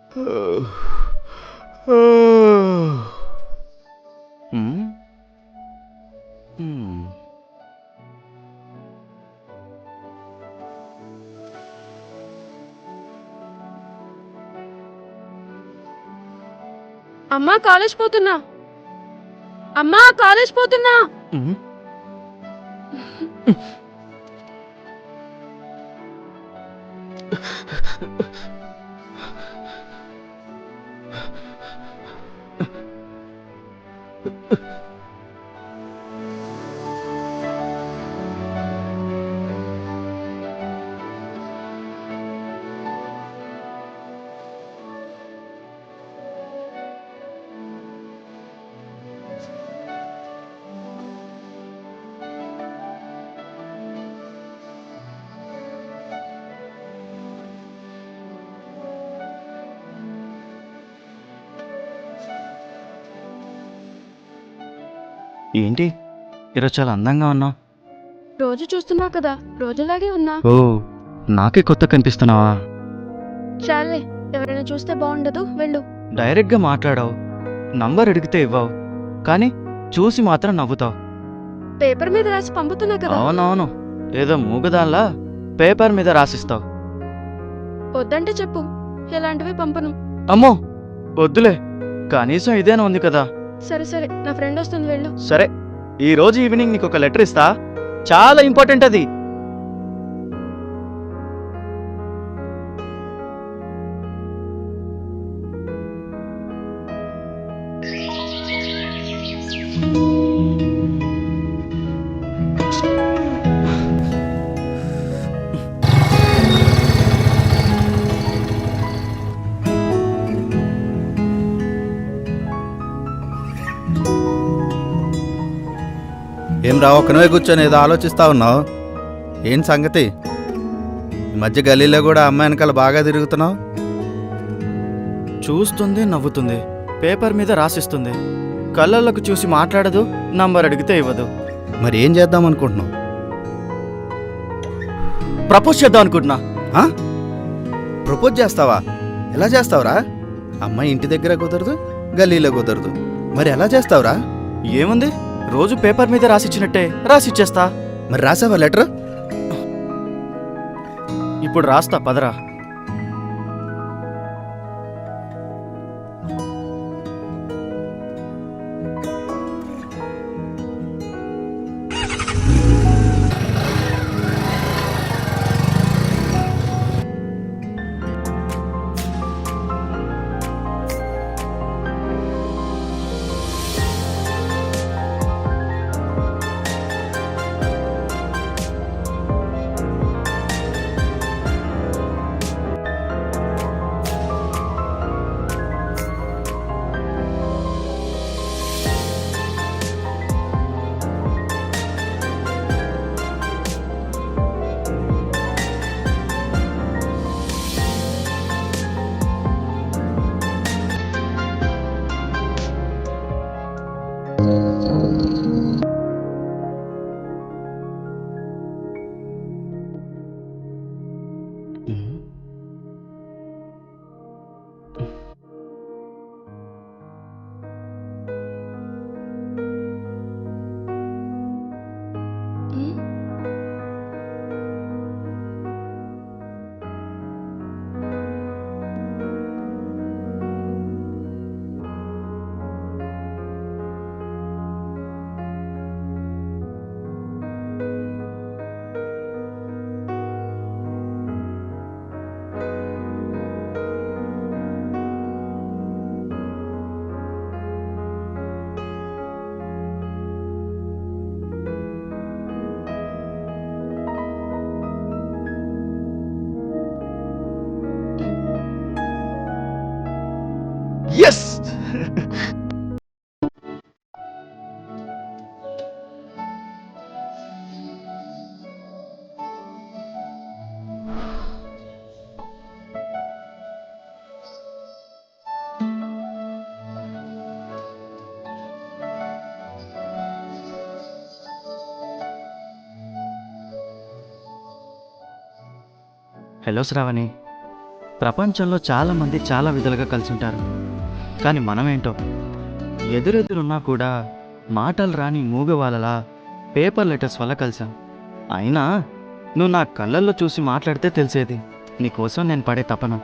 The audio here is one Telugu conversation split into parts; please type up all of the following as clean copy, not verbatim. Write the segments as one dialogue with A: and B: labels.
A: అమ్మా కాలేజ్ పోతున్నా. అమ్మా కాలేజ్ పోతున్నా.
B: ఏంటి ఈరోజు చాలా అందంగా ఉన్నావు?
A: రోజు చూస్తున్నావు కదా, రోజులాగే ఉన్నా.
B: ఓ, నాకే కొత్త కనిపిస్తున్నావా?
A: చాలే, ఎవరైనా చూస్తే బాగుండదు, వెళ్ళు.
B: డైరెక్ట్గా మాట్లాడావు, నంబర్ అడిగితే ఇవ్వవు, కానీ చూసి మాత్రం నవ్వుతావు.
A: పేపర్ మీద రాసి పంపుతున్నా కదా.
B: అవునవును, ఏదో మూగదాన్లా పేపర్ మీద రాసిస్తావు.
A: వద్దంటే చెప్పు, ఎలాంటివి పంపను.
B: అమ్మో వద్దులే, కనీసం ఇదేనా ఉంది కదా.
A: సరే సరే, నా ఫ్రెండ్ వస్తుంది, వెళ్ళు.
B: సరే, ఈ రోజు ఈవినింగ్ నీకు ఒక లెటర్ ఇస్తా, చాలా ఇంపార్టెంట్ అది.
C: ఏం రా, ఒక్కనవే కూర్చొని ఏదో ఆలోచిస్తా ఉన్నావు? ఏం సంగతి? ఈ మధ్య గల్లీలో కూడా అమ్మాయి వెనకాల బాగా తిరుగుతున్నావు.
B: చూస్తుంది, నవ్వుతుంది, పేపర్ మీద రాసిస్తుంది, కళ్ళకు చూసి మాట్లాడదు, నంబర్ అడిగితే ఇవ్వదు.
C: మరి ఏం చేద్దాం అనుకుంటున్నావు?
B: ప్రపోజ్ చేద్దాం అనుకుంటున్నా.
C: ప్రపోజ్ చేస్తావా? ఎలా చేస్తావురా? అమ్మాయి ఇంటి దగ్గర కుదరదు, గల్లీలో కుదరదు, మరి ఎలా చేస్తావురా?
B: ఏముంది, రోజు పేపర్ మీద రాసిచ్చినట్టే రాసిచ్చేస్తా.
C: మరి రాసావా లెటర్?
B: ఇప్పుడు రాస్తా, పదరా.
D: ఎస్.
B: హలో శ్రావణి, ప్రపంచంలో చాలామంది చాలా విధాలుగా కలిసి ఉంటారు, కానీ మనమేంటో ఎదురెదురున్నా కూడా మాటలు రాని మూగవాళ్ళలా పేపర్ లెటర్స్ వల్ల కలిసాం. అయినా నువ్వు నా కళ్ళల్లో చూసి మాట్లాడితే తెలిసేది నీకోసం నేను పడే తపన.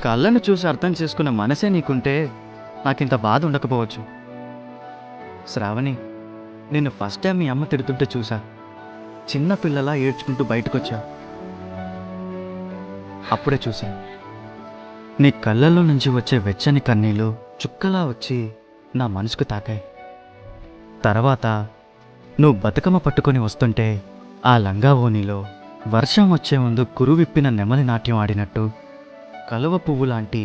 B: కళ్ళను చూసి అర్థం చేసుకునే మనసే నీకుంటే నాకింత బాధ ఉండకపోవచ్చు. శ్రావణి, నేను ఫస్ట్ టైం మీ అమ్మ తిడుతుంటే చూసా. చిన్న పిల్లలా ఏడ్చుకుంటూ బయటకొచ్చా. అప్పుడే చూసా నీ కళ్ళల్లో నుంచి వచ్చే వెచ్చని కన్నీళ్ళు చుక్కలా వచ్చి నా మనసుకు తాకాయి. తర్వాత నువ్వు బతుకమ్మ పట్టుకొని వస్తుంటే ఆ లంగా ఓణిలో వర్షం వచ్చే ముందు కురువిప్పిన నెమలి నాట్యం ఆడినట్టు, కలువ పువ్వు లాంటి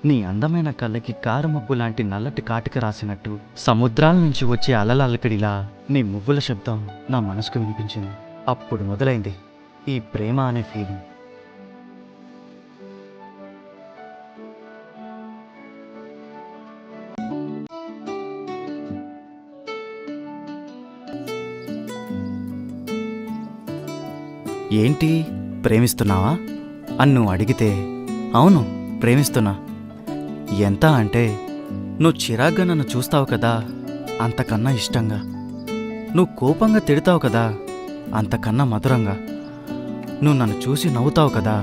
B: నీ అందమైన కళ్ళకి కారమబ్బు లాంటి నల్లటి కాటిక రాసినట్టు, సముద్రాల నుంచి వచ్చే అలల అలకడిలా నీ మువ్వుల శబ్దం నా మనసుకు వినిపించింది. అప్పుడు మొదలైంది ఈ ప్రేమ అనే ఫీలింగ్. ఏంటి, ప్రేమిస్తున్నావా అని నువ్వు అడిగితే అవును ప్రేమిస్తున్నా. ఎంత అంటే నువ్వు చిరాగ్గా నన్ను చూస్తావు కదా అంతకన్నా ఇష్టంగా, నువ్వు కోపంగా తిడతావు కదా అంతకన్నా మధురంగా, నువ్వు నన్ను చూసి నవ్వుతావు కదా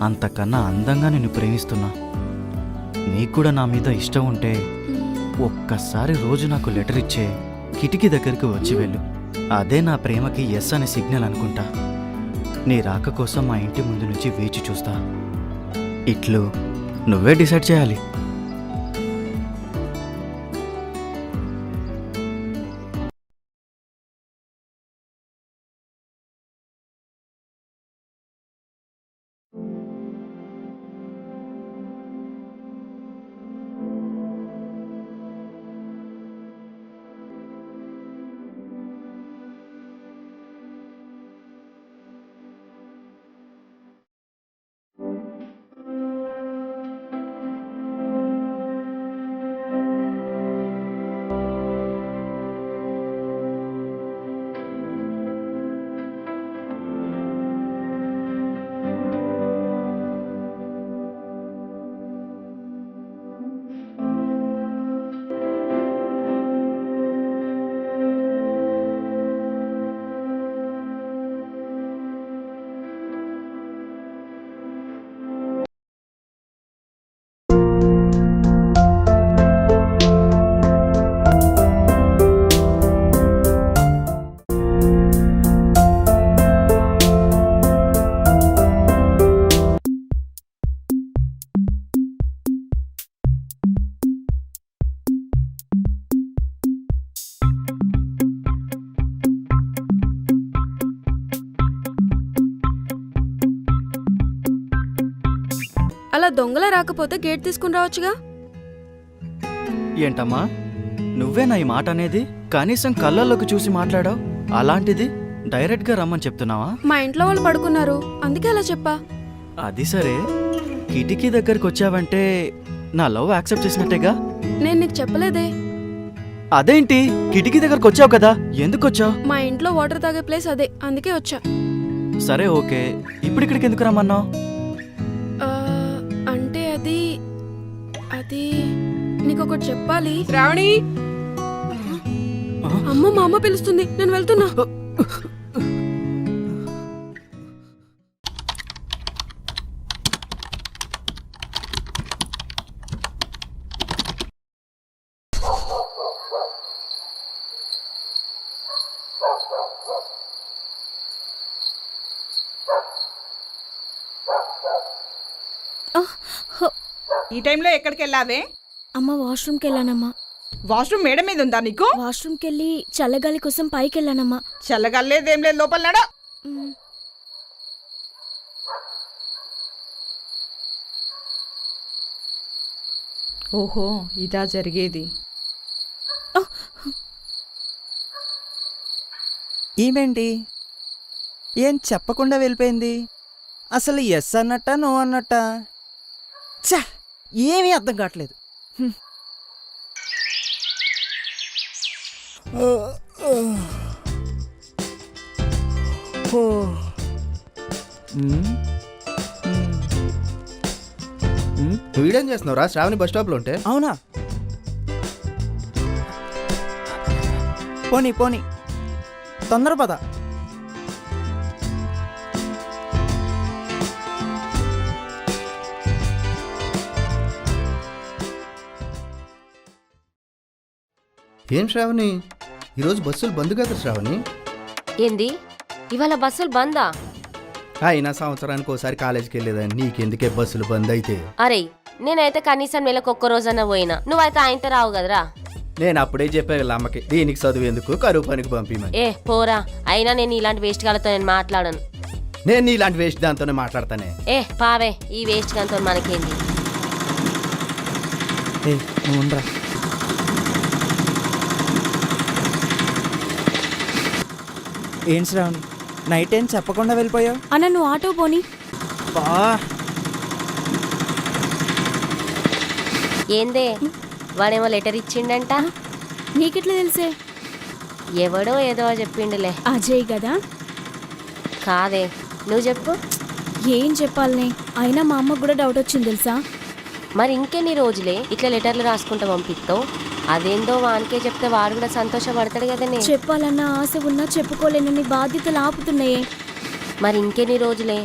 B: అంతకన్నా అందంగా నిన్ను ప్రేమిస్తున్నా. నీకు కూడా నా మీద ఇష్టం ఉంటే ఒక్కసారి రోజు నాకు లెటర్ ఇచ్చే కిటికీ దగ్గరికి వచ్చి వెళ్ళు. అదే నా ప్రేమకి ఎస్ అనే సిగ్నల్ అనుకుంటా. నీ రాక కోసం మా ఇంటి ముందు నుంచి వేచి చూస్తా. ఇట్లు నువ్వే డిసైడ్ చేయాలి.
A: అలా దొంగల రాకపోతే గేట్ తీసుకుని రావచ్చుగా.
B: ఏంటమ్మా నువ్వేనా ఈ మాట అనేది? కనీసం కళ్ళల్లోకి చూసి మాట్లాడావు, అలాంటిది డైరెక్ట్గా రమ్మని చెప్తున్నావా?
A: మా ఇంట్లో వాళ్ళు పడుకున్నారు, అందుకే అలా చెప్పా.
B: అది సరే, కిటికీ దగ్గరికి వచ్చావంటే నా లవ్ యాక్సెప్ట్ చేసినట్టేగా.
A: నేను నీకు చెప్పలేదే.
B: అదేంటి, కిటికీ దగ్గరకు వచ్చావు కదా, ఎందుకు వచ్చావు?
A: మా ఇంట్లో వాటర్ తాగే ప్లేస్ అదే, అందుకే వచ్చా.
B: సరే ఓకే, ఇప్పుడు ఇక్కడికి ఎందుకు రమ్మన్నావు?
A: అంటే అది అది నీకొకటి చెప్పాలి.
D: శ్రావణి,
A: అమ్మ మా అమ్మ పిలుస్తుంది, నేను వెళ్తున్నా.
D: ఈ టైంలో ఎక్కడికి వెళ్ళావే?
E: అమ్మ వాష్రూమ్కి వెళ్ళానమ్మా.
D: వాష్రూమ్ మేడ మీద ఉందా నీకు?
E: వాష్రూమ్కి వెళ్ళి చల్లగాలి కోసం పైకి వెళ్ళానమ్మా.
D: చల్లగల్లేదేం లేదు, లోపల నడా. ఓహో, ఇదా జరిగేది.
F: ఏమేంటి ఏం చెప్పకుండా వెళ్ళిపోయింది? అసలు ఎస్ అన్నట్ట నో అన్నట్ట? ఛ, ఏమీ అర్థం కావట్లేదు.
C: నువ్వు వీడేం చేస్తున్నావురా శ్రావణి బస్ స్టాప్లో ఉంటే?
F: అవునా? పోనీ పోనీ, తొందర పద.
C: ఏం శ్రావణి, ఈరోజు బస్సులు బంద్ కదా శ్రావణి?
A: ఏంది ఇవాళ బస్సులు బందా?
C: అయినా సంవత్సరానికి ఒకసారి కాలేజీకి వెళ్ళేదాన్ని, నీకెందుకే బస్సులు బంద్ అయితే?
A: అరే నేనైతే కనీసం నెలకు ఒక్క రోజన్నా పోయినా, నువ్వైతే ఆయనతో రావు కదరా.
C: నేను అప్పుడే చెప్పే వీళ్ళ అమ్మకి దీనికి చదువు ఎందుకు, కరువు పనికి పంపిమని.
A: ఏ పోరా, అయినా నేను ఇలాంటి వేస్ట్ గాలతో నేను మాట్లాడను.
C: నేను ఇలాంటి వేస్ట్ దాంతోనే మాట్లాడతానే.
A: ఏ పావే, ఈ వేస్ట్ గాలతో మనకేంది?
F: ఏ నువ్వు ఉండరా. ఏం శ్రావణి, నైట్ ఏం చెప్పకుండా వెళ్ళిపోయావు?
E: అన్న నువ్వు ఆటో పోని.
F: బా,
A: ఏందే వాడేమో లెటర్ ఇచ్చిండంట?
E: నీకెట్లా తెలిసే?
A: ఎవడో ఏదో చెప్పిండులే.
E: అజయ్ కదా?
A: కాదే, నువ్వు చెప్పు.
E: ఏం చెప్పాలనే, అయినా మా అమ్మకు కూడా డౌట్ వచ్చింది తెలుసా?
A: మరి ఇంకెన్ని రోజులే ఇట్లా లెటర్లు రాసుకుంటూ పంపిస్తావు? అదేందో వానికే చెప్తే వాడు కూడా సంతోషపడతాడు కదనే.
E: చెప్పాలన్న ఆశ ఉన్నా చెప్పుకోలేనని బాధ్యతలు ఆపుతున్నాయే.
A: మరి ఇంకెన్ని రోజులే?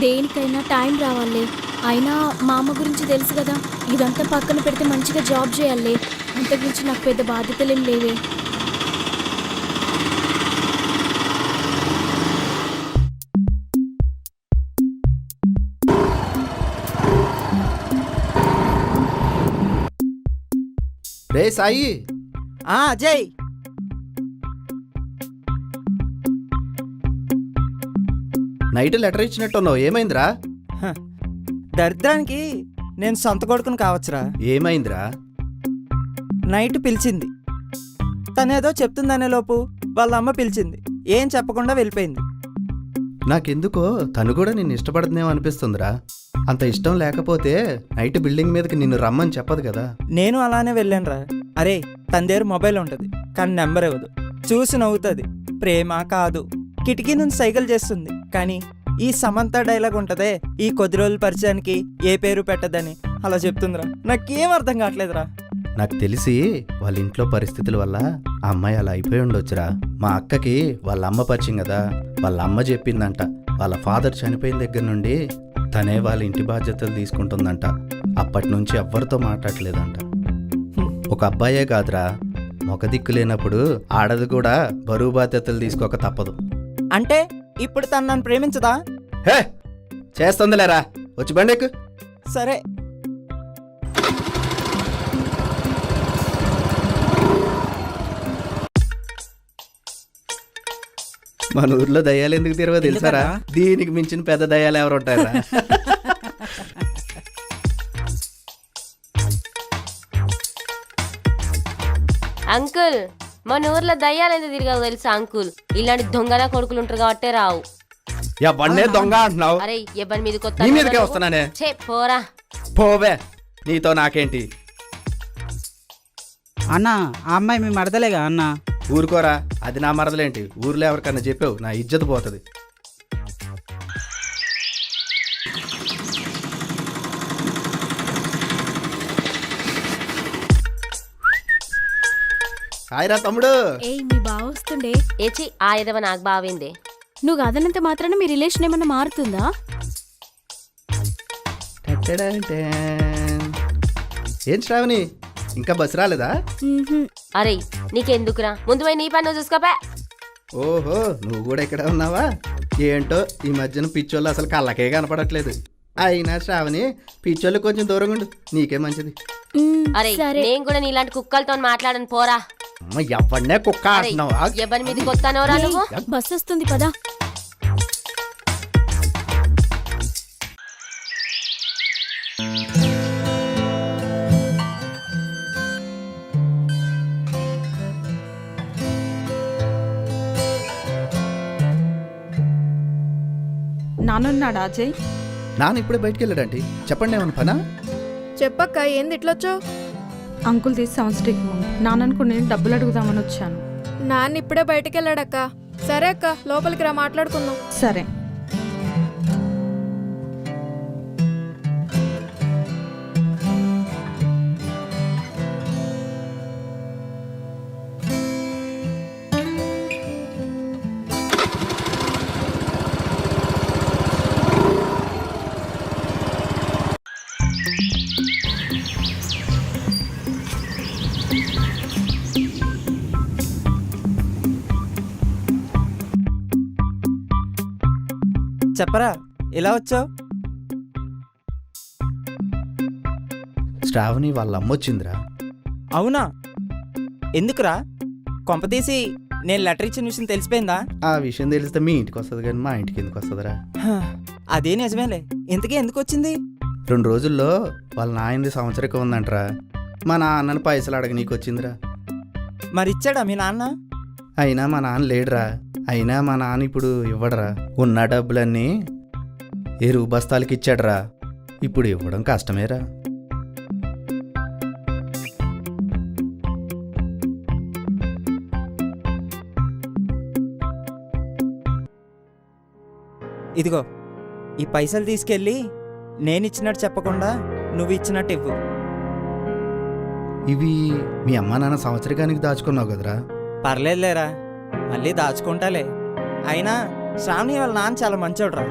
E: దేనికైనా టైం రావాలే. అయినా మా అమ్మ గురించి తెలుసు కదా, ఇదంతా పక్కన పెడితే మంచిగా జాబ్ చేయాలే. అంతకుమించి నాకు పెద్ద బాధ్యతలేం లేవే.
C: రే సాయి,
F: అజయ్,
C: నైట్ లెటర్ ఇచ్చినట్టున్నావు, ఏమైందిరా?
F: దరిద్రానికి నేను సొంత కొడుకుని కావచ్చురా.
C: ఏమైందిరా?
F: నైట్ పిలిచింది, తనేదో చెప్తుందనే లోపు వాళ్ళ అమ్మ పిలిచింది, ఏం చెప్పకుండా వెళ్ళిపోయింది.
C: నాకెందుకో తను కూడా నిన్ను ఇష్టపడుతుందేమో అనిపిస్తుందిరా. అంత ఇష్టం లేకపోతే నైట్ బిల్డింగ్ మీదకి నిన్ను రమ్మని చెప్పదు కదా.
F: నేను అలానే వెళ్ళానురా. అరే తన దగ్గర మొబైల్ ఉంటుంది కానీ నెంబర్ ఇవ్వదు, చూసి నవ్వుతుంది, ప్రేమ కాదు, కిటికీ నుంచి సైకిల్ చేస్తుంది. కానీ ఈ సమంత డైలాగ్ ఉంటదే, ఈ కొద్ది రోజుల పరిచయానికి ఏ పేరు పెట్టదని, అలా చెప్తుందిరా. నాకేం అర్థం కావట్లేదురా.
C: నాకు తెలిసి వాళ్ళ ఇంట్లో పరిస్థితుల వల్ల ఆ అమ్మాయి అలా అయిపోయి ఉండొచ్చురా. మా అక్కకి వాళ్ళ అమ్మ పరిచయం కదా, వాళ్ళ అమ్మ చెప్పిందంట వాళ్ళ ఫాదర్ చనిపోయిన దగ్గర నుండి తనే వాళ్ళ ఇంటి బాధ్యతలు తీసుకుంటుందంట. అప్పటి నుంచి ఎవ్వరితో మాట్లాడలేదంట. ఒక అబ్బాయే కాదురా, ఒక దిక్కు లేనప్పుడు ఆడది కూడా బరువు బాధ్యతలు తీసుకోక తప్పదు.
F: అంటే ఇప్పుడు తను నన్ను ప్రేమించదా?
C: హే చేస్తుందిలేరా, వచ్చి బండెక్కు.
F: సరే.
C: మన ఊర్లో దయ్యాలు ఎందుకు తిరగో తెలుసారా? దీనికి మించిన పెద్ద దయ్యాలు ఎవరు ఉంటారా?
A: అంకుల్, మన ఊర్లో దయ్యాలు ఎందుకు తిరగవు తెలుసా అంకుల్? ఇలాంటి దొంగన కొడుకులు ఉంటారు కాబట్టే రావు.
C: బండే దొంగ అంటున్నావు?
A: అరే ఎవరి మీద
C: నీ మీదకే వస్తున్నానే.
A: పోరా.
C: పోవే, నీతో నాకేంటి?
G: అన్న ఆ అమ్మాయి మీ మరదలేగా అన్న?
C: ఊరుకోరా, అది నా మరదలేంటి? ఊర్లో ఎవరికన్నా చెప్పావు నా ఇజ్జత్ పోతుంది. హాయ్రా తమ్ముడు.
E: ఏయ్ మీ బావ వస్తుండే.
A: ఏచి ఆ ఎదవ నాకు బావిందే.
E: నువ్వు కాదనంత మాత్రాన మీ రిలేషన్ ఏమన్నా మారుతుందా?
C: ఏం శ్రావణి, ఇంకా బస్ రాలేదా?
A: అరే నీకెందుకురా, ముందు పోయి నీ పని నువ్వు చూసుకోపా.
C: ఓహో, నువ్వు కూడా ఇక్కడ ఉన్నావా? ఏంటో ఈ మధ్యన పిచ్చోళ్ళు అసలు కళ్ళకే కనపడట్లేదు. అయినా శ్రావణి, పిచ్చోళ్ళు కొంచెం దూరంగా ఉండు, నీకే మంచిది.
A: అరే నేను కూడా నీలాంటి కుక్కలతో మాట్లాడను, పోరా.
C: ఎవరినే కుక్క అంటున్నావా?
A: ఎవరి మీదకి వస్తానోరా నువ్వు?
E: బస్ వస్తుంది పదా.
D: నానున్నాడా అజయ్?
C: నాన్న ఇప్పుడే బయటికి వెళ్ళాడంటే. చెప్పండి, ఏమన్నా పనా?
H: చెప్పక్క, ఏంది ఇట్లొచ్చావు?
D: అంకుల్ తీసి సంవత్సరం నాన్నను కూడా నేను డబ్బులు అడుగుదామని వచ్చాను.
H: నాన్న ఇప్పుడే బయటికి వెళ్ళాడక్క. సరే అక్క, లోపలికి రా, మాట్లాడుకుందాం.
D: సరే.
F: చెప్పరా ఇలా వచ్చావు?
C: శ్రావణి వాళ్ళ అమ్మ వచ్చిందిరా.
F: అవునా? ఎందుకురా? కొంపతీసి నేను లెటర్ ఇచ్చిన విషయం తెలిసిపోయిందా?
C: ఆ విషయం తెలిస్తే మీ ఇంటికి వస్తుంది కానీ మా ఇంటికి ఎందుకు వస్తుందిరా?
F: హ, అదే నిజమేలే. ఇంతకీ ఎందుకు వచ్చింది?
C: 2 రోజుల్లో వాళ్ళ నాయనది సంవత్సరికం ఉందంటరా. మా నాన్నని పైసలు అడగ నీకు వచ్చిందిరా.
F: మరి ఇచ్చాడా మీ నాన్న?
C: అయినా మా నాన్న లేడురా. అయినా మా నాన్న ఇప్పుడు ఇవ్వడరా. ఉన్న డబ్బులన్నీ ఎరువు బస్తాలకి ఇచ్చాడరా. ఇప్పుడు ఇవ్వడం కష్టమేరా.
F: ఇదిగో ఈ పైసలు తీసుకెళ్ళి నేను ఇచ్చినట్టు చెప్పకుండా నువ్వు ఇచ్చినట్టు ఇవ్వు.
C: ఇవి మీ అమ్మా నాన్న సంవత్సరికానికి దాచుకున్నావు కదరా.
F: పర్లేదులేరా, మళ్ళీ దాచుకుంటాలే. అయినా శ్రావణి వాళ్ళ నాన్న చాలా మంచోడురా.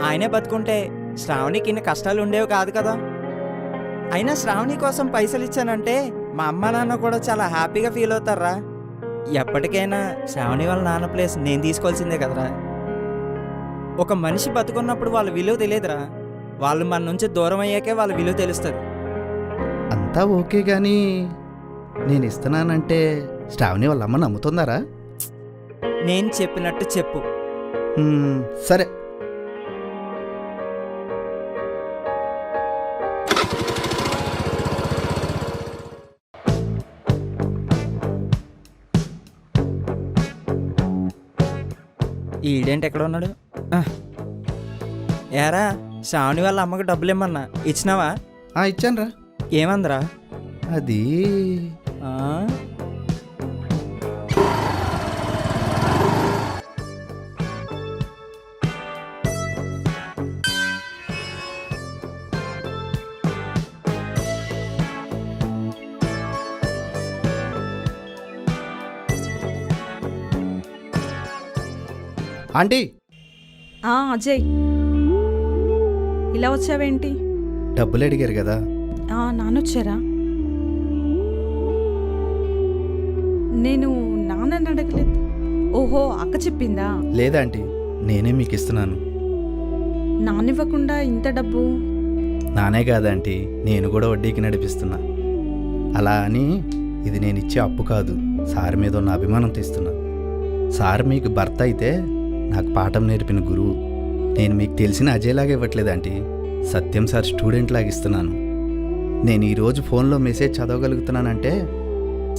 F: ఆయనే బతుకుంటే శ్రావణికి ఇన్ని కష్టాలు ఉండేవి కాదు కదా. అయినా శ్రావణి కోసం పైసలు ఇచ్చానంటే మా అమ్మ నాన్న కూడా చాలా హ్యాపీగా ఫీల్ అవుతారా. ఎప్పటికైనా శ్రావణి వాళ్ళ నాన్న ప్లేస్ నేను తీసుకోవాల్సిందే కదరా. ఒక మనిషి బతుకున్నప్పుడు వాళ్ళ విలువ తెలియదురా. వాళ్ళు మన నుంచి దూరం అయ్యాకే వాళ్ళ విలువ తెలుస్తుంది.
C: అంతా ఓకే కానీ నేను ఇస్తున్నానంటే శ్రావణి వాళ్ళ అమ్మ నమ్ముతుందారా?
F: నేను చెప్పినట్టు చెప్పు.
C: సరే.
F: ఈడేంటి ఎక్కడ ఉన్నాడు? ఏరా, శ్రావణి వాళ్ళ అమ్మకి డబ్బులు ఇమ్మన్నా ఇచ్చినావా?
C: ఇచ్చానురా.
F: ఏమందరా?
C: అది
F: ఆ?
C: ఆంటీ.
D: అజయ్, ఇలా వచ్చావేంటి?
C: డబ్బులు అడిగారు కదా.
D: నాన్నొచ్చారా? నేను నాన్నని అడగలేదు. ఓహో, అక్క చెప్పిందా?
C: లేదా ఆంటీ, నేనే మీకు ఇస్తున్నాను.
D: నాన్నివ్వకుండా ఇంత డబ్బు?
C: నానే కాదంటీ, నేను కూడా వడ్డీకి నడిపిస్తున్నా. అలా అని ఇది నేను ఇచ్చే అప్పు కాదు, సార్ మీద ఉన్న అభిమానంతో ఇస్తున్నా. సార్ మీకు భర్త అయితే నాకు పాఠం నేర్పిన గురువు. నేను మీకు తెలిసిన అజయ్లాగా ఇవ్వట్లేదు ఆంటీ, సత్యం సార్ స్టూడెంట్ లాగా ఇస్తున్నాను. నేను ఈరోజు ఫోన్లో మెసేజ్ చదవగలుగుతున్నానంటే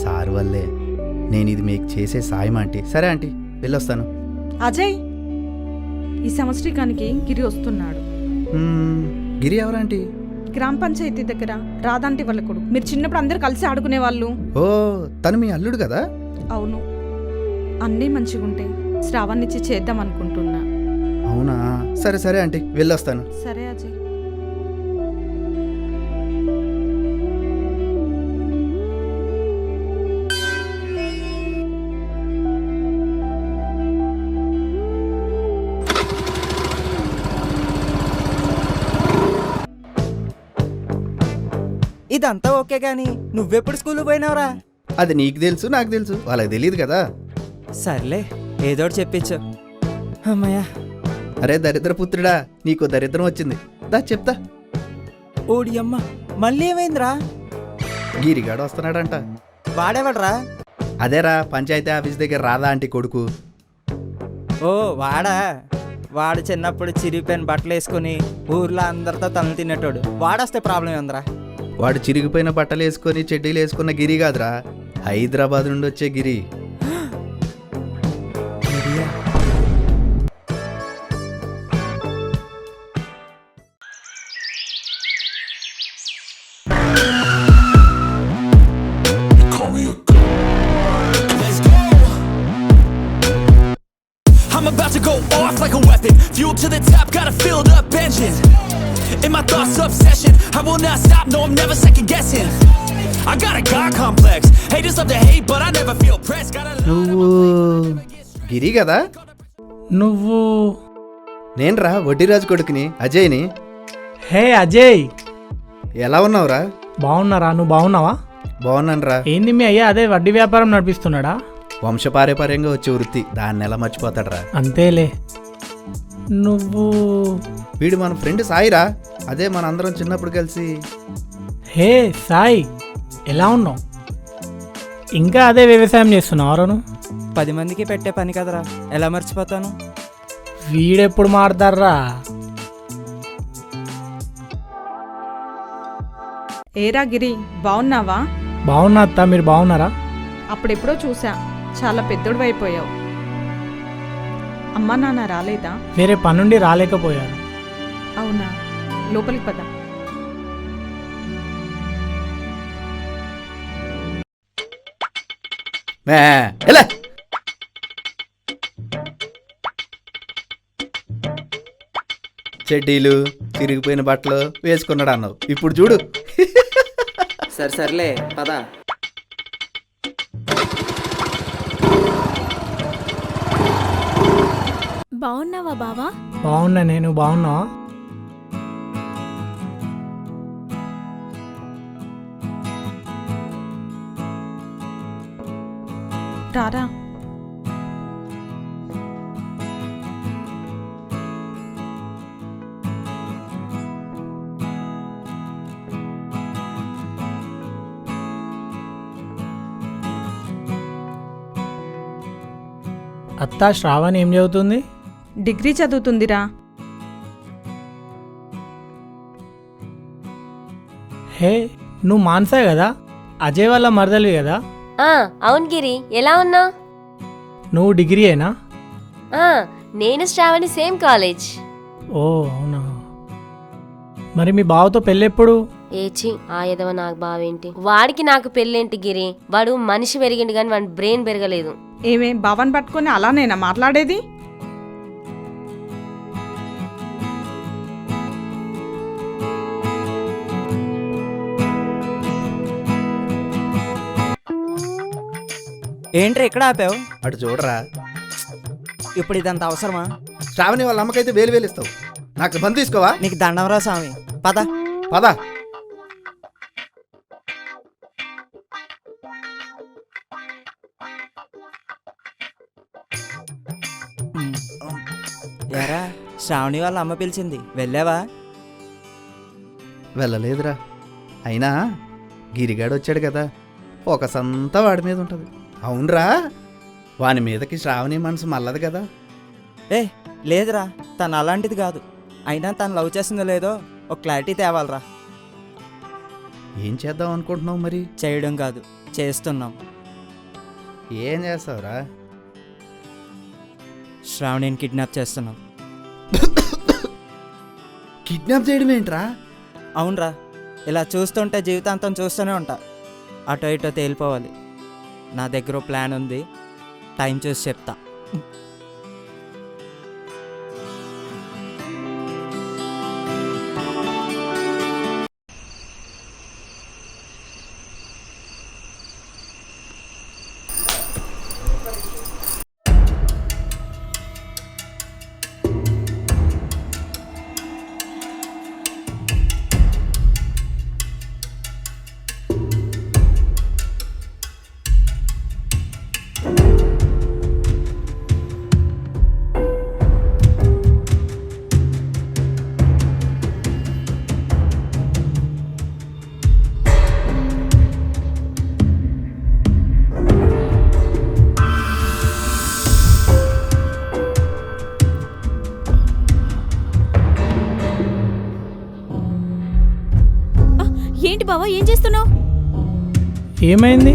C: సార్ వల్లే. నేను ఇది మీకు చేసే సాయం ఆంటీ. సరే ఆంటీ, వెళ్ళొస్తాను.
D: అజయ్, ఈ సంవత్సరానికి గిరి వస్తున్నాడు.
C: గిరి ఎవరంటీ?
D: గ్రామ పంచాయతీ దగ్గర రాధాంటి వాళ్ళ కొడుకు. మీరు చిన్నప్పుడు అందరు కలిసి ఆడుకునేవాళ్ళు.
C: ఓ, తను మీ అల్లుడు కదా?
D: అవును. అన్నీ మంచిగుంటే శ్రావణ్నిచ్చి చేద్దాం అనుకుంటున్నా.
C: అవునా? సరే సరే ఆంటీ, వెళ్ళొస్తాను.
D: సరే అజయ్.
F: ఇదంతా ఓకే గాని నువ్వెప్పుడు స్కూల్కి పోయినావురా?
C: అది నీకు తెలుసు, నాకు తెలుసు, వాళ్ళకి తెలియదు కదా.
F: సర్లే, ఏదోటి చెప్పించు. అమ్మయ్యా.
C: అరే దరిద్రపుత్రుడా, నీకు దరిద్రం వచ్చింది. దా చెప్తా.
F: ఓడి అమ్మ, మళ్ళీ ఏమైందిరా?
C: గిరిగాడు వస్తున్నాడంట.
F: వాడేవాడ్రా?
C: అదేరా, పంచాయతీ ఆఫీస్ దగ్గర రాధా ఆంటీ కొడుకు.
F: ఓ వాడా? వాడు చిన్నప్పుడు చిరిగిపోయిన బట్టలు వేసుకుని ఊర్లో అందరితో తనలు తినేటోడు. వాడొస్తే ప్రాబ్లం ఏందిరా?
C: వాడు చిరిగిపోయిన బట్టలు వేసుకొని చెడ్డీలు వేసుకున్న గిరి కాదురా, హైదరాబాద్ నుండి వచ్చే గిరి.
I: I'm about to go off like a weapon. Fuel to the top, got a filled up engine. In my thoughts, obsession. I will not stop, no, I'm never second guessing. I got a God complex. Haters love to hate, but I never feel pressed.
C: నువ్వు గిరి కదా?
J: నువ్వు?
C: నేనురా, వడ్డీరాజు కొడుకుని, అజయ్ని.
J: హే అజయ్,
C: ఎలా ఉన్నావురా?
J: బాగున్నారా? నువ్వు బాగున్నావా?
C: బాగున్నానురా.
J: ఏంది మీ అయ్యా అదే వడ్డీ వ్యాపారం నడిపిస్తున్నాడా?
C: వంశపారంపర్యంగా వచ్చే వృత్తి, దాన్ని ఎలా మర్చిపోతాడరా?
J: అంతేలే. నువ్వు
C: వీడు మన ఫ్రెండ్ సాయిరా, అదే మన అందరం చిన్నప్పుడు కలిసి.
J: హే సాయి, ఎలా ఉన్నావు? ఇంకా అదే వ్యవసాయం చేస్తున్నావు నువ్వు?
F: 10 మందికి పెట్టే పని కదరా, ఎలా మర్చిపోతాను?
J: వీడెప్పుడు మారుతారా?
D: ఏరా గిరి, బాగున్నావా?
J: బాగున్నా అత్త, మీరు బాగున్నారా?
D: అప్పుడెప్పుడో చూసా, చాలా పెద్దోడు అయిపోయావు. అమ్మా నాన్న రాలేదా?
J: వేరే పనుండి రాలేకపోయారు.
D: అవునా, లోపలికి పద.
C: ఎలా చెడ్డీలు చిరిగిపోయిన బట్టలు వేసుకున్నాడు అన్నావు, ఇప్పుడు చూడు.
F: సర్లే పద.
E: బాగున్నావా బావా?
J: బాగున్నా, నేను బాగున్నావా?
D: రారా.
J: అత్త, శ్రావణ్ ఏం చదువుతుంది?
D: డిగ్రీ చదువుతుందిరా.
J: హే, నువ్వు మాన్సా కదా, అజయ్ వాళ్ళ మరదలివి కదా?
A: అవును గిరి, ఎలా ఉన్నావు?
J: నువ్వు డిగ్రీ అయినా?
A: నేను శ్రావణి సేమ్ కాలేజ్.
J: ఓ అవునా. మరి మీ బావతో పెళ్ళెప్పుడు?
A: ఏచి ఆ ఎదవ నాకు బావేంటి, వాడికి నాకు పెళ్ళేంటి గిరి? వాడు మనిషి పెరిగిండు కానీ వాడి బ్రెయిన్ పెరగలేదు.
D: ఏమే బావని పట్టుకొని అలానేనా మాట్లాడేది?
F: ఏంట్రా ఇక్కడ ఆపావు?
C: అటు చూడరా.
F: ఇప్పుడు ఇదంత అవసరమా?
C: శ్రావణి వాళ్ళ అమ్మకైతే వేలు ఇస్తావు, నాకు బంద్ తీసుకోవా?
F: నీకు దండంరా స్వామి, పద
C: పద.
F: ఎరా, శ్రావణి వాళ్ళ అమ్మ పిలిచింది, వెళ్ళావా?
C: వెళ్ళలేదురా. అయినా గిరిగాడు వచ్చాడు కదా, ఫోకస్ అంతా వాడి మీద ఉంటుంది. అవునరా, వాని మీదకి శ్రావణి మనసు మల్లదు కదా.
F: లేదురా, తను అలాంటిది కాదు. అయినా తను లవ్ చేస్తుందో లేదో ఒక క్లారిటీ తేవాలరా.
C: ఏం చేద్దాం అనుకుంటున్నావు మరి?
F: చేయడం కాదు, చేస్తున్నాం.
C: ఏం చేస్తావురా?
F: శ్రావణిని కిడ్నాప్ చేస్తున్నాం.
C: కిడ్నాప్ చేయడం ఏంట్రా?
F: అవునరా, ఇలా చూస్తుంటే జీవితాంతం చూస్తూనే ఉంటా. అటో ఇటో తేలిపోవాలి. నా దగ్గర ఓ ప్లాన్ ఉంది, టైం చూసి చెప్తా.
E: ఏంటి బావా, ఏం చేస్తున్నావు?
J: ఏమైంది?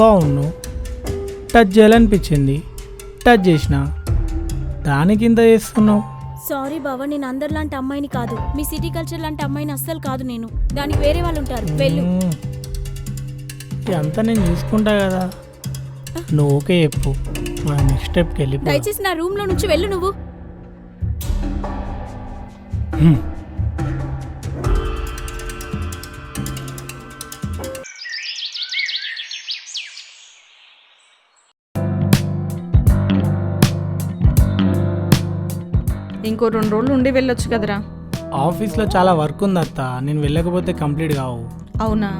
J: బాగున్నావు, టచ్ చేయాలనిపించింది, టచ్ చేసిన, దానికి ఇంత చేస్తున్నావు.
E: సారీ బావా, నేను అందరిలాంటి అమ్మాయిని కాదు. మీ సిటీ కల్చర్ లాంటి అమ్మాయిని అస్సలు కాదు నేను. దానికి వేరే వాళ్ళు ఉంటారు, వెళ్ళు.
J: ఇదంతా నేను చూసుకుంటా కదా, నువ్వు ఓకే చెప్పు, మన నెక్స్ట్ స్టెప్కి వెళ్ళి.
E: దయచేసి నా రూమ్ లో నుంచి వెళ్ళు నువ్వు.
D: ఇంకో 2 రోజులు ఉండి వెళ్ళొచ్చు కదరా.
J: ఆఫీస్లో చాలా వర్క్ ఉంది అత్త, నేను వెళ్ళకపోతే కంప్లీట్ కావు.
D: అవునా?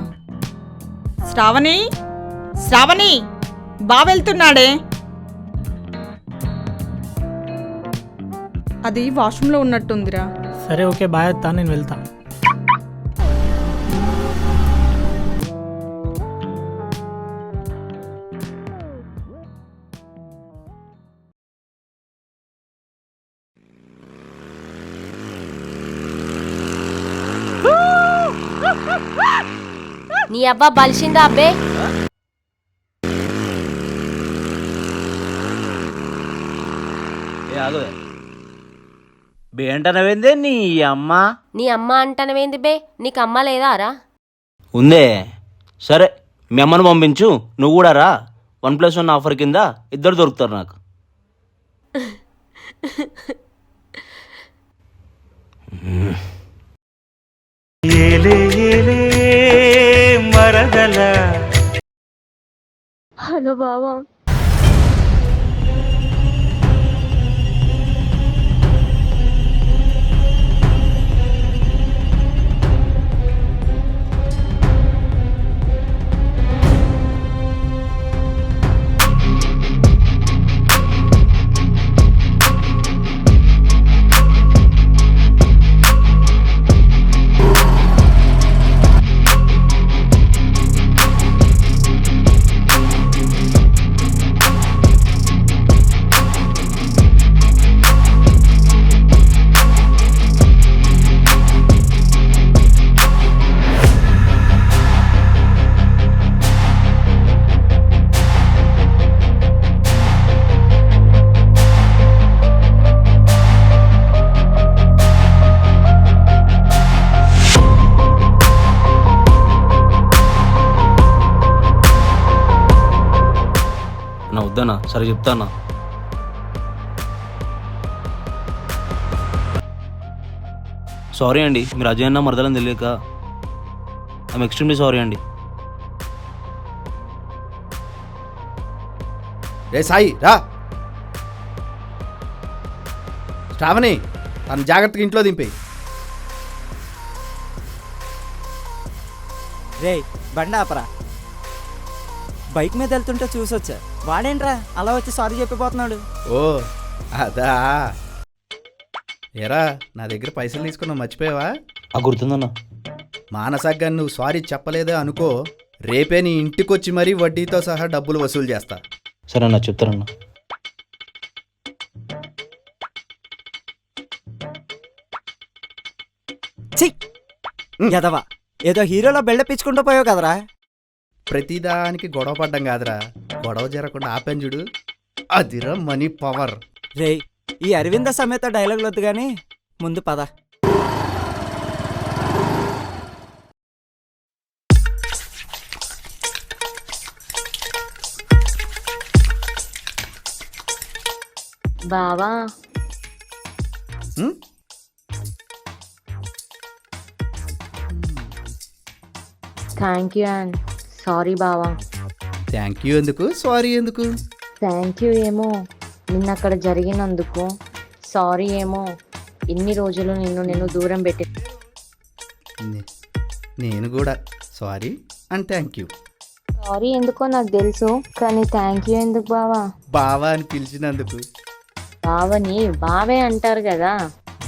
D: శ్రావణి, శ్రావణి, బా వెళ్తున్నాడే. అది వాష్రూమ్లో ఉన్నట్టుందిరా.
J: సరే ఓకే బాయ్ అత్త, నేను వెళ్తా.
A: నీ అవ్వ బలిసిందా అబ్బే?
K: ఏంటనవేందే నీ అమ్మ?
A: నీ అమ్మ అంటనవేంది బే? నీకు అమ్మ లేదా రా?
K: ఉందే. సరే మీ అమ్మను పంపించు, నువ్వు కూడా రా. 1+1 ఆఫర్ కింద ఇద్దరు దొరుకుతారు నాకు.
A: హలో బావా.
K: నా వద్దన్నా, సరే చెప్తానా. సారీ అండి, మీరు అజయ్ అన్న మరదలని తెలియక. ఐఎమ్ ఎక్స్ట్రీమ్లీ సారీ అండి.
C: రే సాయి రా. శ్రావణి తను జాగ్రత్తగా ఇంట్లో దింపేయి.
F: రే బండాపరా, బైక్ మీద వెళ్తుంటే చూసొచ్చా. వాడేంట్రా అలా వచ్చి సారీ చెప్పిపోతున్నాడు?
C: ఓ అదా. ఏరా నా దగ్గర పైసలు తీసుకున్నావు మర్చిపోయావా?
K: గుర్తుందన్నా.
C: మానసగ్గా నువ్వు సారీ చెప్పలేదే అనుకో, రేపే నీ ఇంటికొచ్చి మరీ వడ్డీతో సహా డబ్బులు వసూలు చేస్తా.
K: సరే అన్న, చెప్తారన్నా.
F: ఎదవా, ఏదో హీరోలో బెళ్ళపించుకుంటూ పోయావు కదరా.
C: ప్రతిదానికి గొడవ పడ్డం కాదురా, గొడవ జరగకుండా ఆపెన్ చూడు, అదిరా మనీ పవర్.
F: రే ఈ అరవింద సమేత డైలాగులు వద్దు కానీ ముందు పద.
A: బావా థ్యాంక్ యూ అండ్ సారీ బావా.
C: థ్యాంక్ యూ ఎందుకు, సారీ ఎందుకు?
A: థ్యాంక్ యూ ఏమో నిన్న అక్కడ జరిగినందుకు, సారీ ఏమో ఇన్ని రోజులు నేను దూరం పెట్టి.
C: నేను కూడా sorry and thank you.
A: Sorry ఎందుకో నాకు తెలుసు, కానీ థ్యాంక్ యూ ఎందుకు బావా?
C: బావా అని పిలిచినందుకు.
A: బావని బావే అంటారు కదా.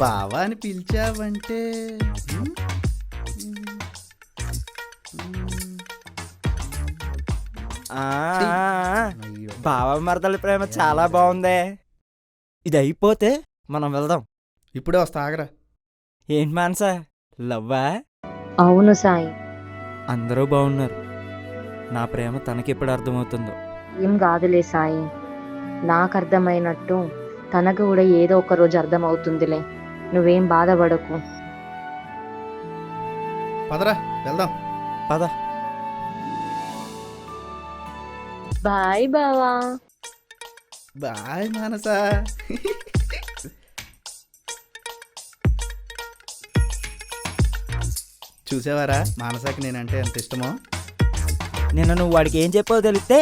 C: బావా అని పిలిచావంటే
F: బావ మరదల ప్రేమ చాలా బాగుందే. ఇది అయిపోతే మనం వెళ్దాం.
C: ఇప్పుడే వస్తా, ఆగరా.
F: ఏంటి మానసా, లవ్వా?
A: అవును సాయి.
F: అందరూ బాగున్నారు, నా ప్రేమ తనకెప్పుడు అర్థమవుతుందో.
A: ఏం కాదులే సాయి, నాకు అర్థమైనట్టు తనకు కూడా ఏదో ఒక రోజు అర్థమవుతుందిలే, నువ్వేం బాధపడకు.
C: పదరా వెళ్దాం.
F: పద.
A: బాయ్ బావా.
C: బాయ్ మానసా. చూసేవారా మానసాకి నేనంటే ఎంత ఇష్టమో.
F: నిన్న నువ్వు వాడికి ఏం చెప్పావో తెలిస్తే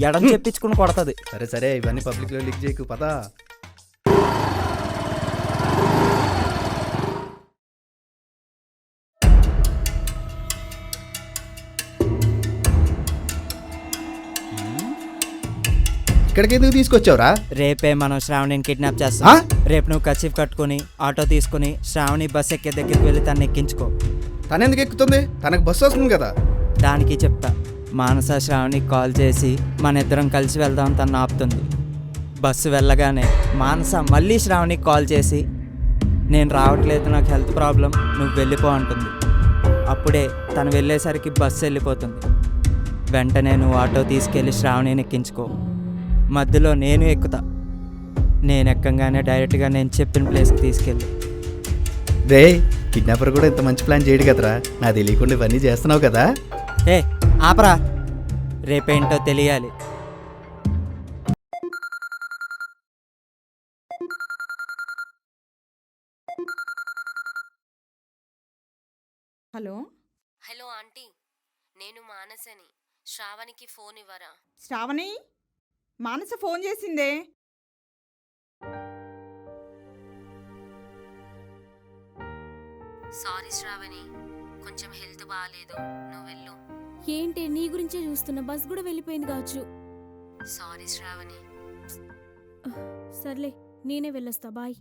F: ఎడం చెప్పించుకుని కొడతది.
C: సరే సరే, ఇవన్నీ పబ్లిక్లో లీక్ చేయకు, పద. ఇక్కడికి ఎందుకు తీసుకొచ్చావురా?
F: రేపే మనం శ్రావణిని కిడ్నాప్
C: ఆ?
F: చేస్తాం. రేపు నువ్వు కచ్చిఫ్ కట్టుకుని ఆటో తీసుకుని శ్రావణి బస్ ఎక్కే దగ్గరికి వెళ్ళి తను ఎక్కించుకో.
C: తనెందుకు ఎక్కుతుంది? తనకు బస్సు వస్తుంది కదా.
F: దానికి చెప్తా. మానస శ్రావణికి కాల్ చేసి మన ఇద్దరం కలిసి వెళ్దాం తను ఆపుతుంది. బస్సు వెళ్ళగానే మానస మళ్ళీ శ్రావణికి కాల్ చేసి నేను రావట్లేదు, నాకు హెల్త్ ప్రాబ్లం, నువ్వు వెళ్ళిపో అంటుంది. అప్పుడే తను వెళ్ళేసరికి బస్సు వెళ్ళిపోతుంది. వెంటనే నువ్వు ఆటో తీసుకెళ్ళి శ్రావణిని ఎక్కించుకో. మధ్యలో నేను ఎక్కుతా. నేను ఎక్కంగానే డైరెక్ట్గా నేను చెప్పిన ప్లేస్కి తీసుకెళ్ళి.
C: రే, కిడ్నాపర్ కూడా ఇంత మంచి ప్లాన్ చేయడు కదరా. నాకు తెలియకుండా ఇవన్నీ చేస్తున్నావు కదా.
F: ఏ ఆపరా, రేపేంటో తెలియాలి.
D: హలో
A: హలో ఆంటీ, నేను మానసని. శ్రావణికి ఫోన్ ఇవ్వరా?
D: శ్రావణి, మానస ఫోన్ చేసిందే.
A: సారీ శ్రావణి, కొంచెం హెల్త్ బాగాలేదు, నువ్వు వెళ్ళు.
E: ఏంటి నీ గురించే చూస్తున్నా, బస్ కూడా వెళ్ళిపోయింది కావచ్చు.
A: సారీ శ్రావణి.
E: సర్లే, నేనే వెళ్ళొస్తా, బాయ్.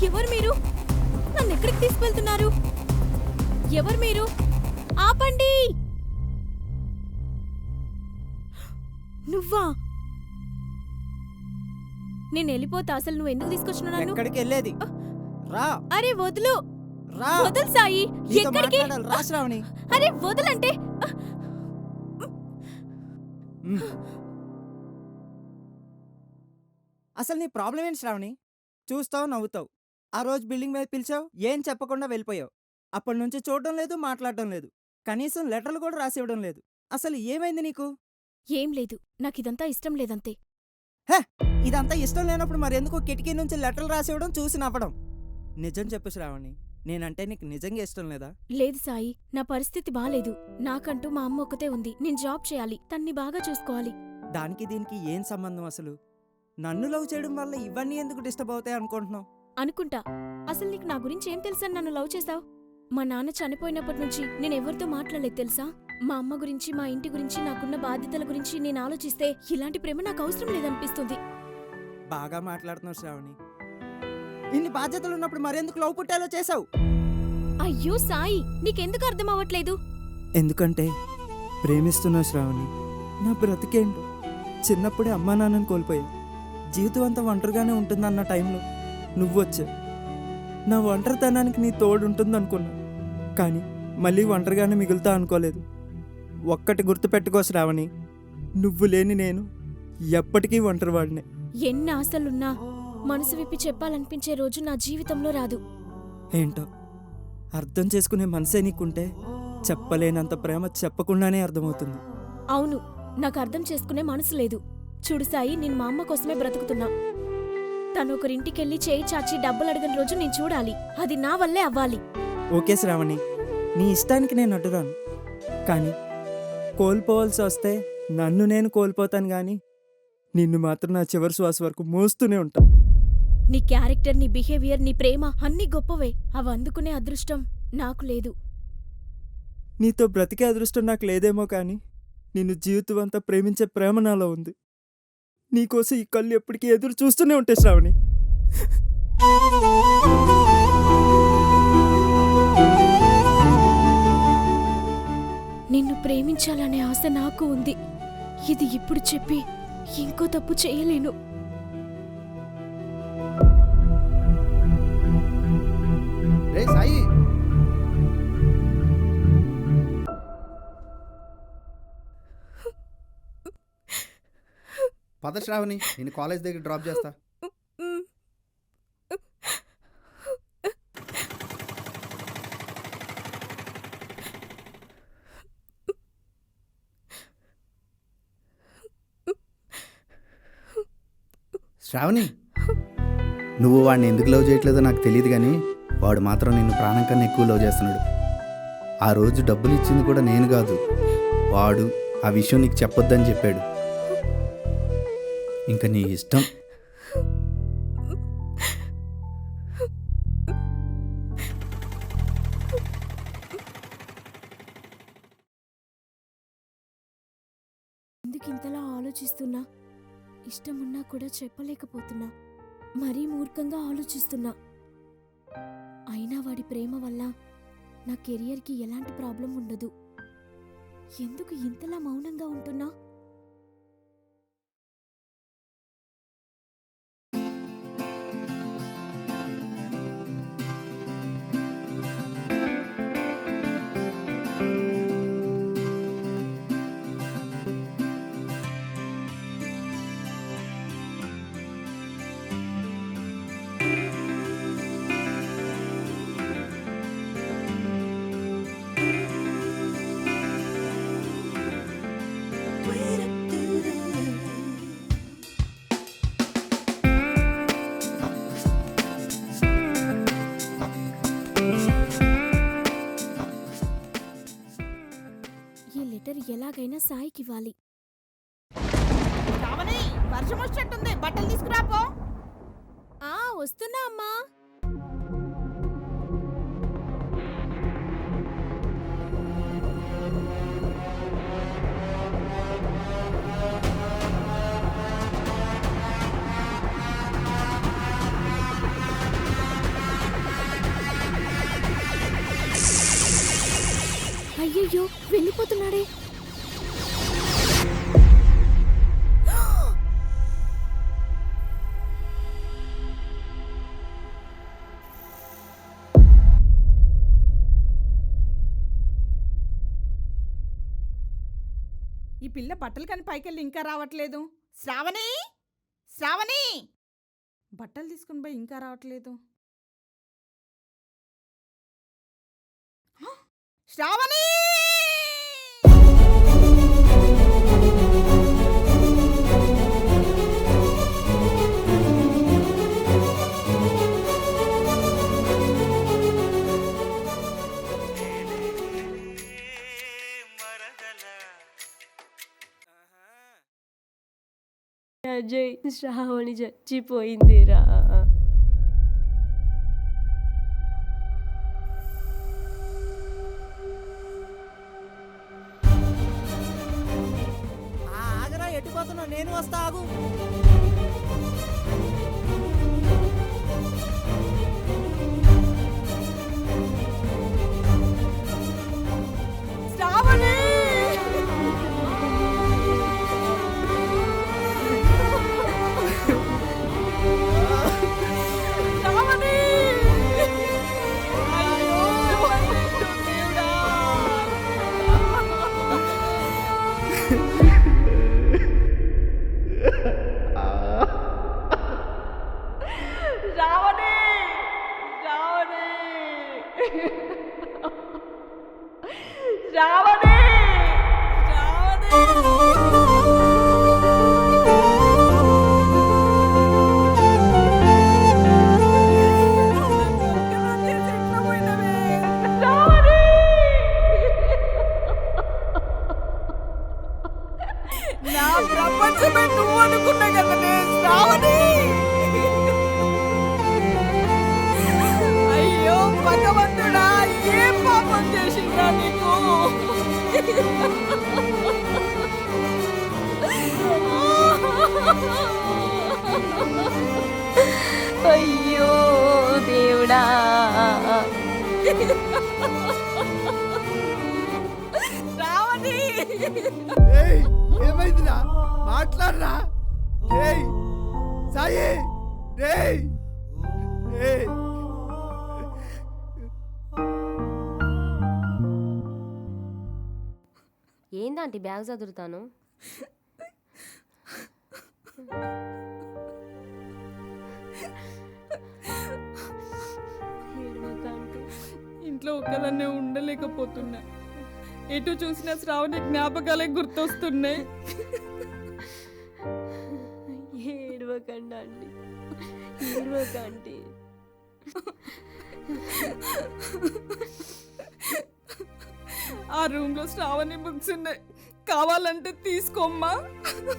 E: ఎవరు మీరు? నన్ను ఎక్కడికి తీసుకెళ్తున్నారు? ఎవరు మీరు? ఆపండి! నువ్వా? నేను వెళ్ళిపోతా. అసలు నువ్వు ఎందుకు తీసుకొచ్చిన నన్ను?
F: ఎక్కడికి వెళ్ళేది? రా.
E: అరే వదులు,
F: రా.
E: వదులు సాయి.
F: నీతో
E: ఎక్కడికి?
F: మాట్లాడాలి, రా శ్రావణి.
E: అరే వదులంటే.
F: అసలు నీ ప్రాబ్లం ఏంటి శ్రావణి? చూస్తావు, నవ్వుతావు. ఆ రోజు బిల్డింగ్ మీద పిలిచావు, ఏం చెప్పకుండా వెళ్ళిపోయావు. అప్పటి నుంచి చూడడం లేదు, మాట్లాడడం లేదు, కనీసం లెటర్లు కూడా రాసి ఇవ్వడం లేదు. అసలు ఏమైంది నీకు?
E: ఏం లేదు, నాకు ఇదంతా ఇష్టం లేదంతే.
F: హే, ఇదంతా ఇష్టం లేనప్పుడు మరెందుకు కిటికీ నుంచి లెటర్లు రాసి ఇవ్వడం, చూసి నవ్వడం? నిజం చెప్పు శ్రావణి, నేనంటే నీకు నిజంగా ఇష్టం లేదా?
E: లేదు సాయి, నా పరిస్థితి బాలేదు. నాకంటూ మా అమ్మ ఒక్కతే ఉంది. నేను జాబ్ చేయాలి, తన్ని బాగా చూసుకోవాలి.
F: దానికి దీనికి ఏం సంబంధం అసలు? నన్ను లవ్ చేయడం వల్ల ఇవన్నీ ఎందుకు డిస్టర్బ్ అవుతాయి అనుకుంటున్నావు?
E: అనుకుంటా. అసలు నీకు నా గురించి ఏం తెలుసని నన్ను లవ్ చేసావు? మా నాన్న చనిపోయినప్పటి నుంచి నేనెవరితో మాట్లాడలేదు తెలుసా? మా అమ్మ గురించి, మా ఇంటి గురించి, నాకున్న బాధ్యతల గురించి నేను ఆలోచిస్తే ఇలాంటి ప్రేమ నాకు అవసరం లేదనిపిస్తుంది.
F: బాగా మాట్లాడుతున్నావు శ్రావణి. ఇన్ని బాధ్యతలు ఉన్నప్పుడు మరెందుకు లవ్ పుట్టేలా చేసావు?
E: అయ్యో సాయి, నీకెందుకు అర్థం అవ్వట్లేదు?
F: ఎందుకంటే ప్రేమిస్తున్నా శ్రావణి. నా బ్రతికేంటో చిన్నప్పుడే అమ్మా నాన్నని కోల్పోయా. జీవితం అంతా ఒంటరిగానే ఉంటుందన్న టైంలో నువ్వు వచ్చావు. నా ఒంటరితనానికి నీ తోడు ఉంటుందనుకున్నా, కానీ మళ్ళీ ఒంటరిగానే మిగులుతా అనుకోలేదు. ఒక్కటి గుర్తుపెట్టుకో శ్రావణి, నువ్వు లేని నేను ఎప్పటికీ ఒంటరివాడినే.
E: ఎన్ని ఆశలున్నా మనసు విప్పి చెప్పాలనిపించే రోజు నా జీవితంలో రాదు.
F: ఏంటో అర్థం చేసుకునే మనసే నీకుంటే చెప్పలేనంత ప్రేమ చెప్పకుండానే అర్థమవుతుంది.
E: అవును, నాకు అర్థం చేసుకునే మనసు లేదు. చూడు సాయి, నేను మా అమ్మ కోసమే బ్రతుకుతున్నా. తను ఒకరింటికెళ్ళి చేయి చాచి డబ్బులు అడగని రోజు నేను చూడాలి. అది నా వల్లే అవ్వాలి.
F: ఓకే శ్రావణి, నీ ఇష్టానికి నేను అడ్డురాను, కానీ కోల్పోవాల్సి వస్తే నన్ను నేను కోల్పోతాను, కానీ నిన్ను మాత్రం నా చివరి శ్వాస వరకు మోస్తూనే ఉంటా.
E: నీ క్యారెక్టర్, నీ బిహేవియర్, నీ ప్రేమ అన్నీ గొప్పవే. అవి అందుకునే అదృష్టం నాకు లేదు.
F: నీతో బ్రతికే అదృష్టం నాకు లేదేమో, కానీ నిన్ను జీవితం అంతా ప్రేమించే ప్రేమ నాలో ఉంది. నీకోసం ఈ కళ్ళు ఎప్పటికీ ఎదురు చూస్తూనే ఉంటాయి శ్రావణి.
E: నిన్ను ప్రేమించాలనే ఆశ నాకు ఉంది. ఇది ఇప్పుడు చెప్పి ఇంకో తప్పు చేయలేను.
C: రే సాయి, పద శ్రావణి, నేను కాలేజ్ దగ్గర డ్రాప్ చేస్తా. శ్రావణి, నువ్వు వాడిని ఎందుకు లవ్ చేయట్లేదో నాకు తెలియదు, కానీ వాడు మాత్రం నిన్ను ప్రాణం కన్నా ఎక్కువ లవ్ చేస్తున్నాడు. ఆ రోజు డబ్బులు ఇచ్చింది కూడా నేను కాదు, వాడు. ఆ విషయం నీకు చెప్పొద్దని చెప్పాడు. ఇంకా నీ ఇష్టం.
E: ఎందుకు ఇంతలా ఆలోచిస్తున్నా? ఇష్టమున్నా కూడా చెప్పలేకపోతున్నా. మరీ మూర్ఖంగా ఆలోచిస్తున్నా. అయినా వాడి ప్రేమ వల్ల నా కెరియర్కి ఎలాంటి ప్రాబ్లం ఉండదు. ఎందుకు ఇంతలా మౌనంగా ఉంటున్నా? ఈ లెటర్ ఎలాగైనా సాయికి ఇవ్వాలి.
D: వర్షం వచ్చేట్టుంది, బట్టలు తీసుకురాపో.
E: వస్తున్నా అమ్మా. అయ్యయ్యో, వెళ్ళిపోతున్నాడే.
D: ఈ పిల్ల బట్టలు కానీ పైకెళ్ళి ఇంకా రావట్లేదు. శ్రావణి, శ్రావణి, బట్టలు తీసుకుని పోయి ఇంకా రావట్లేదు. శ్రావణి!
E: అజయ్, శ్రావణి చచ్చిపోయిందిరా.
F: ఆగరా, ఎట్టిపోతున్నావు? నేను వస్తా, ఆగు.
D: శ్రావణి! శ్రావణి! అయ్యో, దేవుడా! శ్రావణి! శ్రావణి! శ్రావణి! నా ప్రపంచమే నువ్వు అనుకున్నా కదనే శ్రావణి. అయ్యో భగవంతుడా, ఏం పాపం చేసిండ్రా నీకు?
E: అయ్యో దేవుడా!
D: శ్రావణి!
C: ఏమైందిరా? మాట్లాడరా. సాయి,
A: ఏందంటే బ్యాగ్ చదువుతాను.
D: ఇంట్లో ఒక్కదాన్నే ఉండలేకపోతున్నా. ఎటు చూసినా శ్రావణి జ్ఞాపకాలే గుర్తొస్తున్నాయి.
E: ఏడవకండి ఆంటీ, ఏడవకండి.
D: ఆ రూమ్ లో శ్రావణి బుక్స్ ఉన్నాయి, కావాలంటే తీసుకోమ్మా.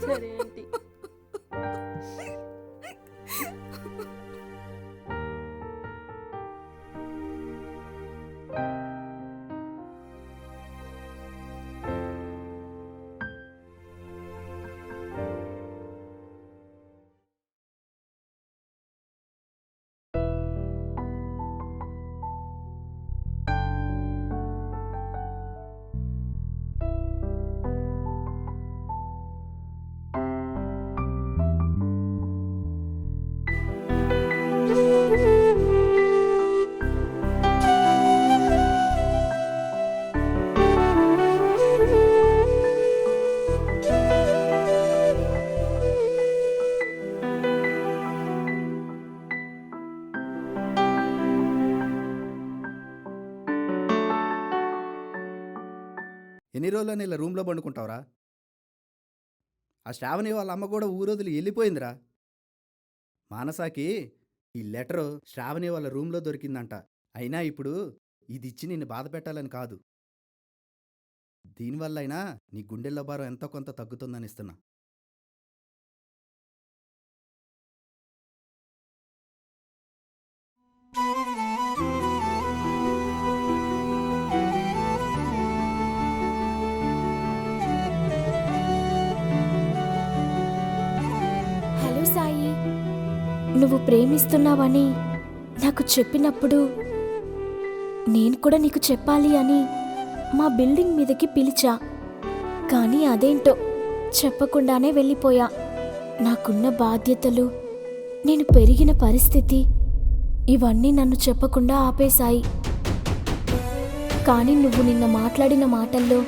E: సరే ఆంటీ.
C: ఎన్ని రోజులని ఇలా రూమ్లో పండుకుంటావురా? ఆ శ్రావణి వాళ్ళ అమ్మ కూడా ఊరొదిలి వెళ్ళిపోయిందిరా. మానసాకి ఈ లెటరు శ్రావణి వాళ్ళ రూమ్లో దొరికిందంట. అయినా ఇప్పుడు ఇది ఇచ్చి నిన్ను బాధ పెట్టాలని కాదు, దీనివల్లైనా నీ గుండెల్లో భారం ఎంతో కొంత తగ్గుతుందని ఇస్తున్నా.
E: హలో సాయి, నువ్వు ప్రేమిస్తున్నావని నాకు చెప్పినప్పుడు నేను కూడా నీకు చెప్పాలి అని మా బిల్డింగ్ మీదకి పిలిచా. కానీ అదేంటో చెప్పకుండానే వెళ్ళిపోయా. నాకున్న బాధ్యతలు, నేను పెరిగిన పరిస్థితి ఇవన్నీ నన్ను చెప్పకుండా ఆపేశాయి. కానీ నువ్వు నిన్న మాట్లాడిన మాటల్లో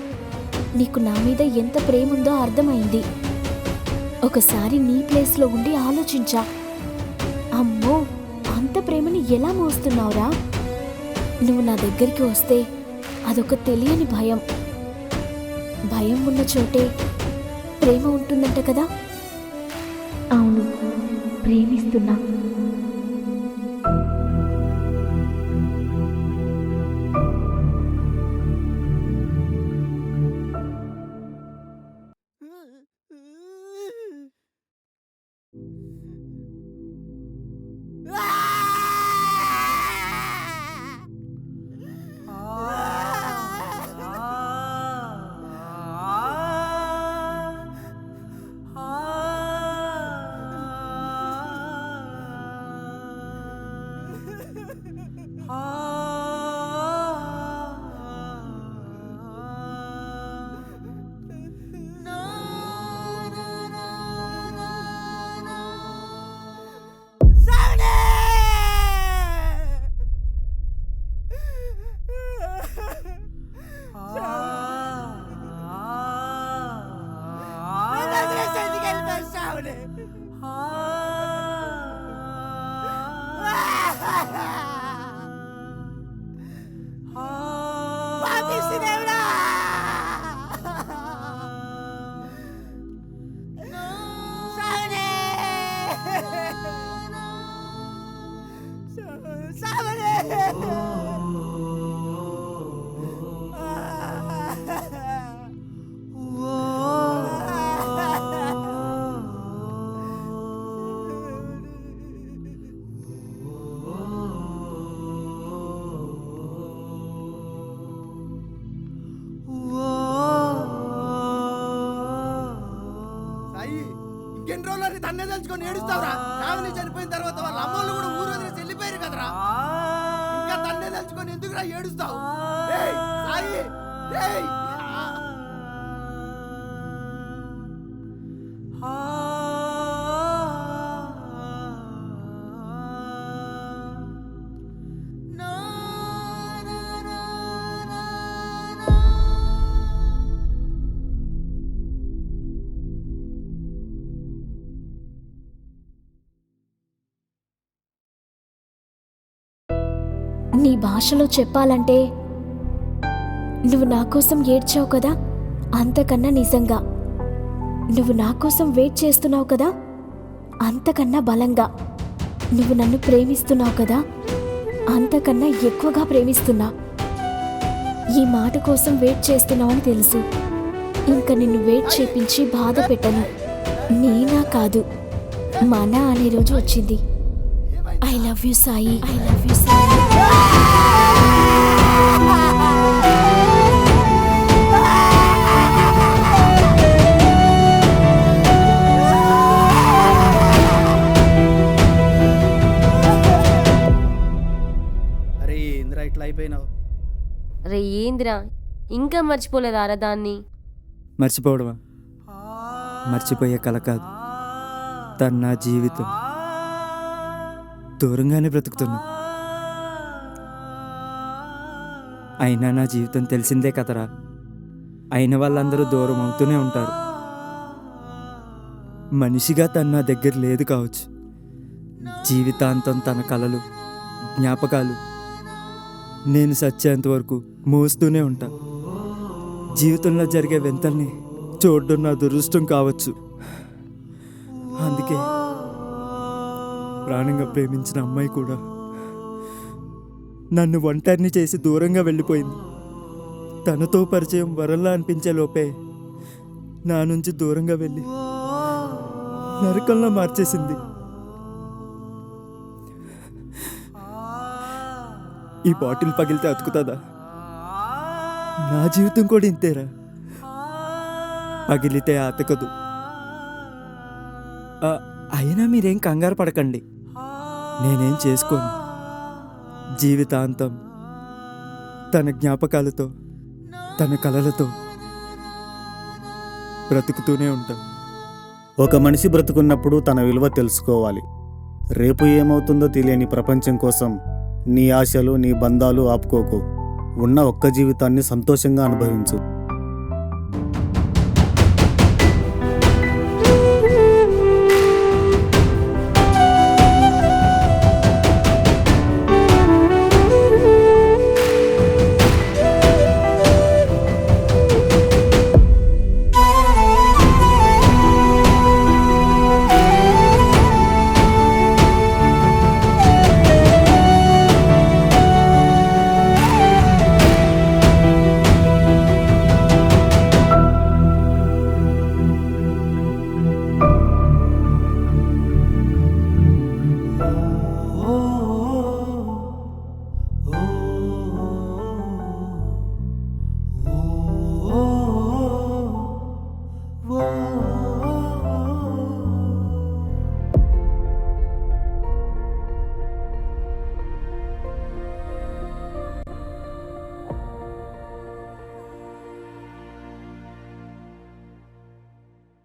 E: నీకు నా మీద ఎంత ప్రేముందో అర్థమైంది. ఒకసారి నీ ప్లేస్లో ఉండి ఆలోచించా. అమ్మో, అంత ప్రేమని ఎలా మోస్తున్నావురా? నువ్వు నా దగ్గరికి వస్తే అదొక తెలియని భయం. భయం ఉన్న చోటే ప్రేమ ఉంటుందంట కదా.
A: అవును, ప్రేమిస్తున్నా.
C: ఇంకెన్ని రోజులు తన్నే తలుచుకొని ఏడుస్తావురా? శ్రావణి చనిపోయిన తర్వాత వాళ్ళ అమ్మోళ్ళు కూడా ఊరు వదిలేసి వెళ్ళిపోయారు కదరా. ఇంకా తన్నే తలుచుకొని ఎందుకురా ఏడుస్తావు? ఏయ్ సాయి, ఏయ్
E: నీ భాషలో చెప్పాలంటే నువ్వు నా కోసం ఏడ్చావు కదా, అంతకన్నా నిజంగా. నువ్వు నా కోసం వెయిట్ చేస్తున్నావు కదా, అంతకన్నా బలంగా. నువ్వు నన్ను ప్రేమిస్తున్నావు కదా, అంతకన్నా ఎక్కువగా ప్రేమిస్తున్నా. ఈ మాట కోసం వెయిట్ చేస్తున్నావని తెలుసు. ఇంకా నిన్ను వెయిట్ చేపించి బాధ పెట్టను. నేనా కాదు, మన అనే రోజు వచ్చింది. I love you Sai, I love you Sai.
C: అరే ఏంద్రా ఇట్లా అయిపోయినావు?
A: రే ఏందిరా, ఇంకా మర్చిపోలేదారా దాన్ని?
F: మర్చిపోవడమా? మర్చిపోయే కల కాదు, తను నా జీవితం. దూరంగానే బ్రతుకుతున్నా, అయినా నా జీవితం తెలిసిందే కదరా. అయిన వాళ్ళందరూ దూరం అవుతూనే ఉంటారు. మనిషిగా తను నా దగ్గర లేదు కావచ్చు. జీవితాంతం తన కలలు, జ్ఞాపకాలు నేను సచ్చేంత వరకు మోస్తూనే ఉంటా. జీవితంలో జరిగే వింతల్ని చూడడం నా దురదృష్టం కావచ్చు. అందుకే ప్రాణంగా ప్రేమించిన అమ్మాయి కూడా నన్ను ఒంటరిని చేసి దూరంగా వెళ్ళిపోయింది. తనతో పరిచయం వరంలా అనిపించే లోపే నా నుంచి దూరంగా వెళ్ళి నరకంలా మార్చేసింది. ఈ బాటిల్ పగిలితే అతుకుతుందా? నా జీవితం కూడా ఇంతేరా, పగిలితే అతకదు. అయినా మీరేం కంగారు పడకండి, నేనేం చేసుకోను. జీవితాంతం తన జ్ఞాపకాలతో, తన కలలతో బ్రతుకుతూనే ఉంటాను.
L: ఒక మనిషి బ్రతుకున్నప్పుడు తన విలువ తెలుసుకోవాలి. రేపు ఏమవుతుందో తెలియని ప్రపంచం కోసం నీ ఆశలు, నీ బంధాలు ఆపుకోకు. ఉన్న ఒక్క జీవితాన్ని సంతోషంగా అనుభవించు.